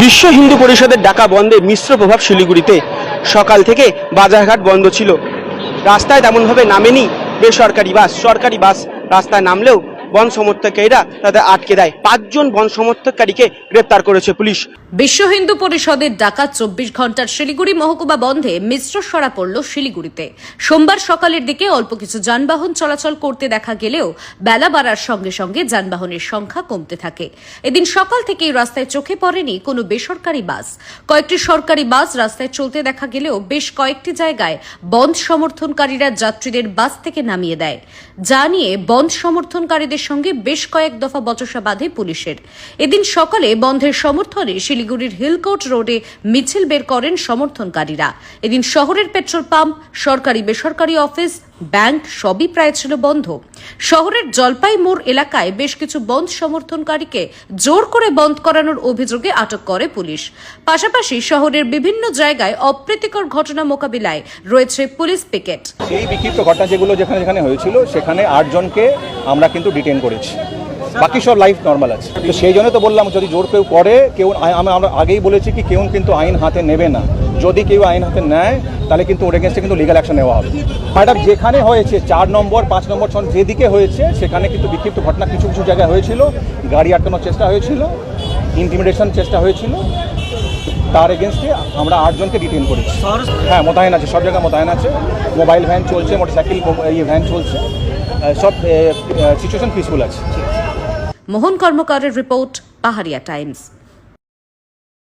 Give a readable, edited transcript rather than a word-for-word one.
বিশ্ব হিন্দু পরিষদের ডাকা বন্ধে মিশ্র প্রভাব শিলিগুড়িতে। সকাল থেকে বাজারঘাট বন্ধ ছিল, রাস্তায় তেমনভাবে নামেনি বেসরকারি বাস। সরকারি বাস রাস্তায় নামলেও বন সমর্থককারীরা তাদের আটকে দেয়। 5 জন বন সমর্থককারীকে গ্রেপ্তার করেছে পুলিশ। বিশ্ব হিন্দু পরিষদের ডাকা 24 ঘন্টার শিলিগুড়ি মহকুমা বন্ধে মিশ্র সরা পড়ল শিলিগুড়িতে। সোমবার সকালের দিকে অল্প কিছু যানবাহন চলাচল করতে দেখা গেলেও বেলা বাড়ার সঙ্গে সঙ্গে যানবাহনের সংখ্যা কমতে থাকে। এদিন সকাল থেকেই রাস্তায় চোখে পড়েনি কোনো বেসরকারি বাস। কয়েকটি সরকারি বাস রাস্তায় চলতে দেখা গেলেও বেশ কয়েকটি জায়গায় বন্ধ সমর্থনকারীরা যাত্রীদের বাস থেকে নামিয়ে দেয়, যা নিয়ে বন্ধ সমর্থনকারীদের সঙ্গে বেশ কয়েক দফা বচসা বাঁধে পুলিশের। এদিন সকালে বন্ধের সমর্থনে শিলিগুড়ির হিলকোর্ট রোডে মিছিল বের করেন সমর্থনকারীরা। এদিন শহরের পেট্রোল পাম্প, সরকারি বেসরকারি অফিস, ব্যাংক সবই প্রায় ছিল বন্ধ। শহরের জলপাই মোড় এলাকায় বেশ কিছু বন্ধ সমর্থনকারীকে জোর করে বন্ধ করানোর অভিযোগে আটক করে পুলিশ। পাশাপাশি শহরের বিভিন্ন জায়গায় অপ্রীতিকর ঘটনা মোকাবিলায় রয়েছে পুলিশ পিকেট। এই বিক্ষিপ্ত ঘটনা যেগুলো যেখানে হয়েছিল সেখানে 8 জনকে আমরা কিন্তু ডিটেইন করেছি, বাকি সব লাইফ নর্মাল আছে। তো সেই জন্য তো বললাম, যদি জোর কেউ করে, আমরা আগেই বলেছি কি কেউ কিন্তু আইন হাতে নেবে না। যদি কেউ আইন হাতে নেয় তাহলে কিন্তু ওর এগেনস্টে কিন্তু লিগ্যাল অ্যাকশন নেওয়া হবে। ম্যাডাম, যেখানে হয়েছে 4 নম্বর 5 নম্বর যেদিকে হয়েছে সেখানে কিন্তু বিক্ষিপ্ত ঘটনা কিছু কিছু জায়গায় হয়েছিল। গাড়ি আটকানোর চেষ্টা হয়েছিল, ইন্টিমিডেশন চেষ্টা হয়েছিল। তার এগেনস্টে আমরা 8 জনকে ডিটেইন করেছি। হ্যাঁ, মোতায়েন আছে, সব জায়গায় মোতায়েন আছে। মোবাইল ভ্যান চলছে, মোটরসাইকেল ভ্যান চলছে, সব সিচুয়েশন পিসফুল আছে। মোহন কর্মকারের রিপোর্ট, পাহাড়িয়া টাইমস।